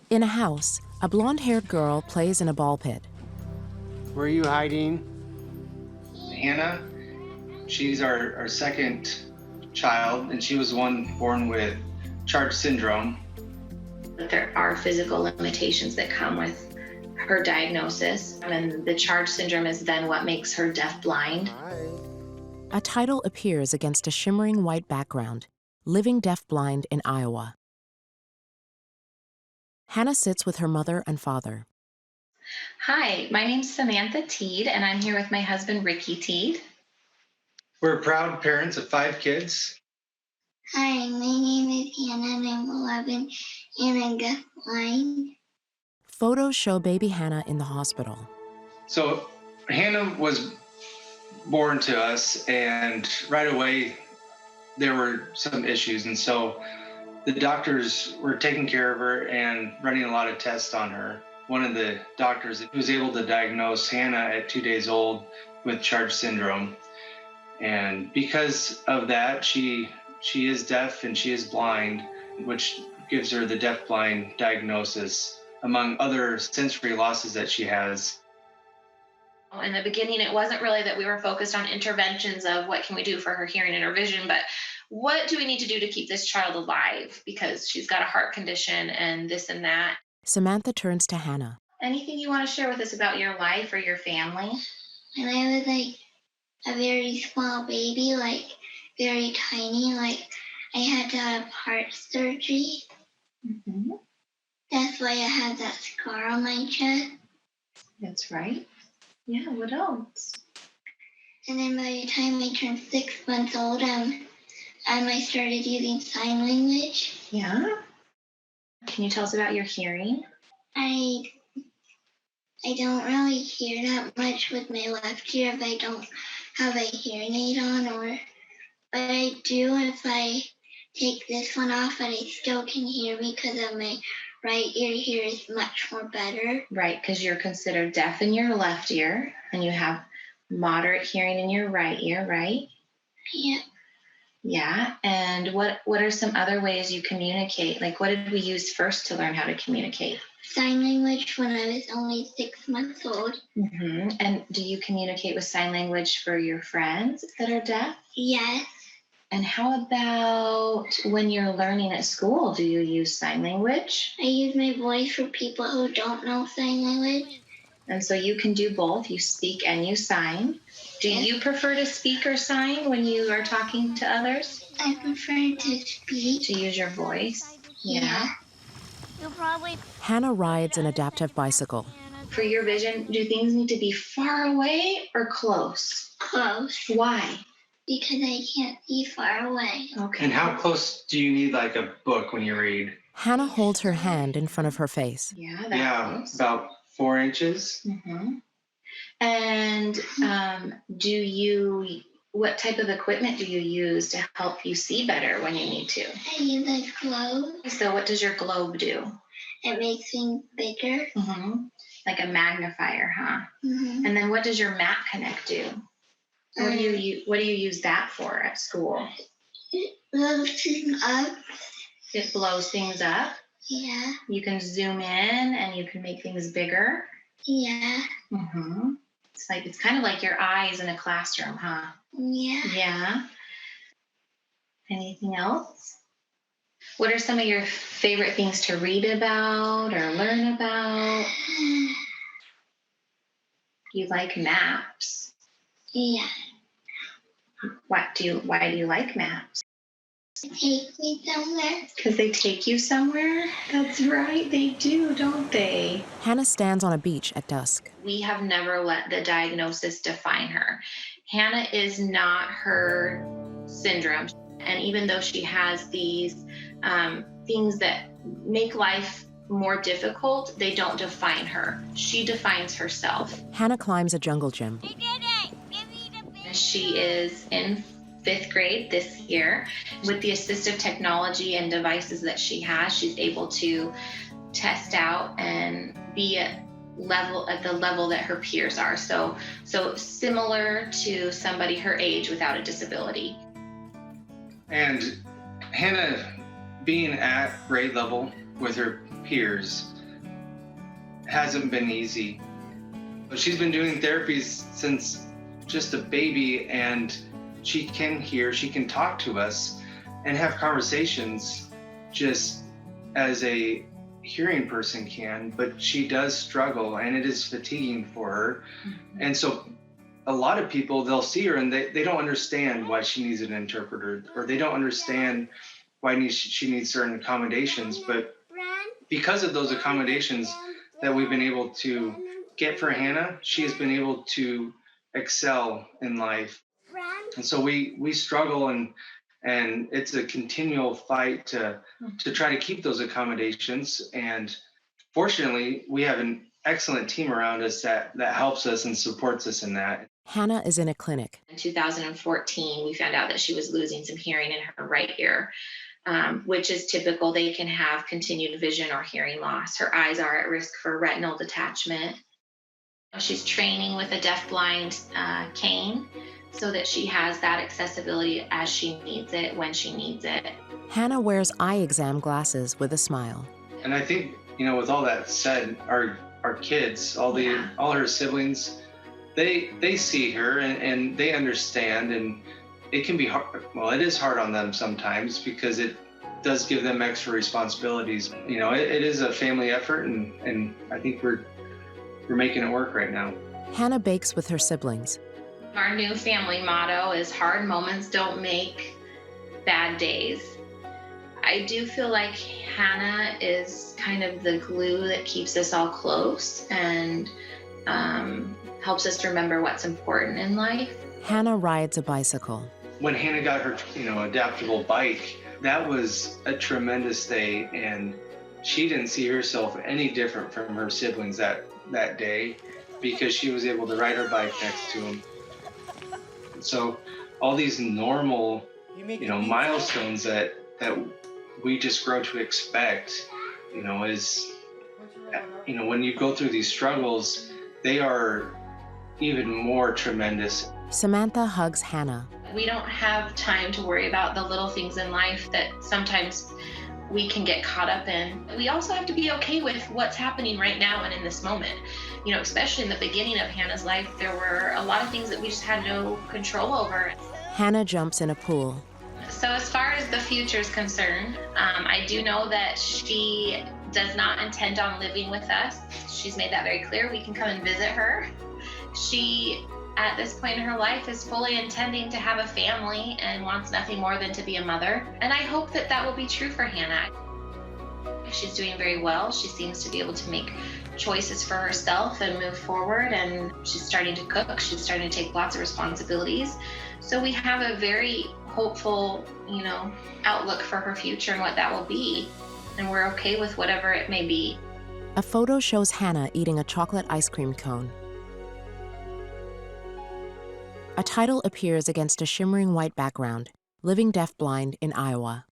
In a house, a blonde-haired girl plays in a ball pit. Where are you hiding? Hannah, she's our second child, and she was one born with Charge syndrome. There are physical limitations that come with her diagnosis, and the Charge syndrome is then what makes her deafblind. A title appears against a shimmering white background, Living Deafblind in Iowa. Hannah sits with her mother and father. Hi, my name's Samantha Teed, and I'm here with my husband, Ricky Teed. We're proud parents of 5 kids. Hi, my name is Hannah and I'm 11 and I'm deafblind. Photos show baby Hannah in the hospital. So Hannah was born to us, and right away there were some issues, and so the doctors were taking care of her and running a lot of tests on her. One of the doctors was able to diagnose Hannah at 2 days old with Charge syndrome, and because of that, she is deaf and she is blind, which gives her the deafblind diagnosis, among other sensory losses that she has. In the beginning, it wasn't really that we were focused on interventions of what can we do for her hearing and her vision, but what do we need to do to keep this child alive? Because she's got a heart condition and this and that. Samantha turns to Hannah. Anything you want to share with us about your life or your family? When I was like a very small baby, like very tiny, like I had to have heart surgery. Mm-hmm. That's why I have that scar on my chest. That's right. Yeah, what else? And then by the time I turned 6 months old, I started using sign language. Yeah. Can you tell us about your hearing? I don't really hear that much with my left ear if I don't have a hearing aid on, but I do if I take this one off, and I still can hear because of my right ear here is much more better. Right, because you're considered deaf in your left ear, and you have moderate hearing in your right ear, right? Yeah. Yeah, and what are some other ways you communicate? Like, what did we use first to learn how to communicate? Sign language when I was only 6 months old. Mm-hmm. And do you communicate with sign language for your friends that are deaf? Yes. And how about when you're learning at school? Do you use sign language? I use my voice for people who don't know sign language. And so you can do both. You speak and you sign. Do you prefer to speak or sign when you are talking to others? I prefer to speak. To use your voice? Yeah. Hannah rides an adaptive bicycle. For your vision, do things need to be far away or close? Close. Why? Because I can't see far away. Okay. And how close do you need like a book when you read? Hannah holds her hand in front of her face. Yeah, that's close. About 4 inches. Mm-hmm. And what type of equipment do you use to help you see better when you need to? I use a globe. So what does your globe do? It makes things bigger. Mm-hmm. Like a magnifier, huh? Mm-hmm. And then what does your Mac Connect do? What do you use that for at school? It blows things up. It blows things up? Yeah. You can zoom in and you can make things bigger? Yeah. Mm-hmm. It's kind of like your eyes in a classroom, huh? Yeah. Yeah. Anything else? What are some of your favorite things to read about or learn about? You like maps. Yeah. Why do you like maps? Take me somewhere. Because they take you somewhere? That's right, they do, don't they? Hannah stands on a beach at dusk. We have never let the diagnosis define her. Hannah is not her syndrome. And even though she has these things that make life more difficult, they don't define her. She defines herself. Hannah climbs a jungle gym. She is in 5th grade this year. With the assistive technology and devices that she has, she's able to test out and be at the level that her peers are. So similar to somebody her age without a disability. And Hannah being at grade level with her peers hasn't been easy. But she's been doing therapies since just a baby, and she can hear, she can talk to us and have conversations just as a hearing person can, but she does struggle and it is fatiguing for her. And so a lot of people, they'll see her and they don't understand why she needs an interpreter, or they don't understand why she needs certain accommodations. But because of those accommodations that we've been able to get for Hannah, she has been able to excel in life. And so we struggle, and it's a continual fight to try to keep those accommodations. And fortunately, we have an excellent team around us that helps us and supports us in that. Hannah is in a clinic. In 2014, we found out that she was losing some hearing in her right ear, which is typical. They can have continued vision or hearing loss. Her eyes are at risk for retinal detachment. She's training with a DeafBlind cane so that she has that accessibility as she needs it, when she needs it. Hannah wears eye exam glasses with a smile. And I think, with all that said, our kids, all her siblings, they see her and they understand, and it can be hard. Well, it is hard on them sometimes because it does give them extra responsibilities. It is a family effort, and I think we're making it work right now. Hannah bakes with her siblings. Our new family motto is hard moments don't make bad days. I do feel like Hannah is kind of the glue that keeps us all close and helps us remember what's important in life. Hannah rides a bicycle. When Hannah got her, adaptable bike, that was a tremendous day, and she didn't see herself any different from her siblings that day because she was able to ride her bike next to them. So all these normal, milestones that we just grow to expect, is, when you go through these struggles, they are even more tremendous. Samantha hugs Hannah. We don't have time to worry about the little things in life that sometimes we can get caught up in. We also have to be okay with what's happening right now and in this moment. Especially in the beginning of Hannah's life, there were a lot of things that we just had no control over. Hannah jumps in a pool. So as far as the future is concerned, I do know that she does not intend on living with us. She's made that very clear. We can come and visit her. She, at this point in her life, is fully intending to have a family and wants nothing more than to be a mother. And I hope that that will be true for Hannah. She's doing very well. She seems to be able to make choices for herself and move forward, and she's starting to cook. She's starting to take lots of responsibilities. So we have a very hopeful, outlook for her future and what that will be. And we're okay with whatever it may be. A photo shows Hannah eating a chocolate ice cream cone. A title appears against a shimmering white background, Living DeafBlind in Iowa.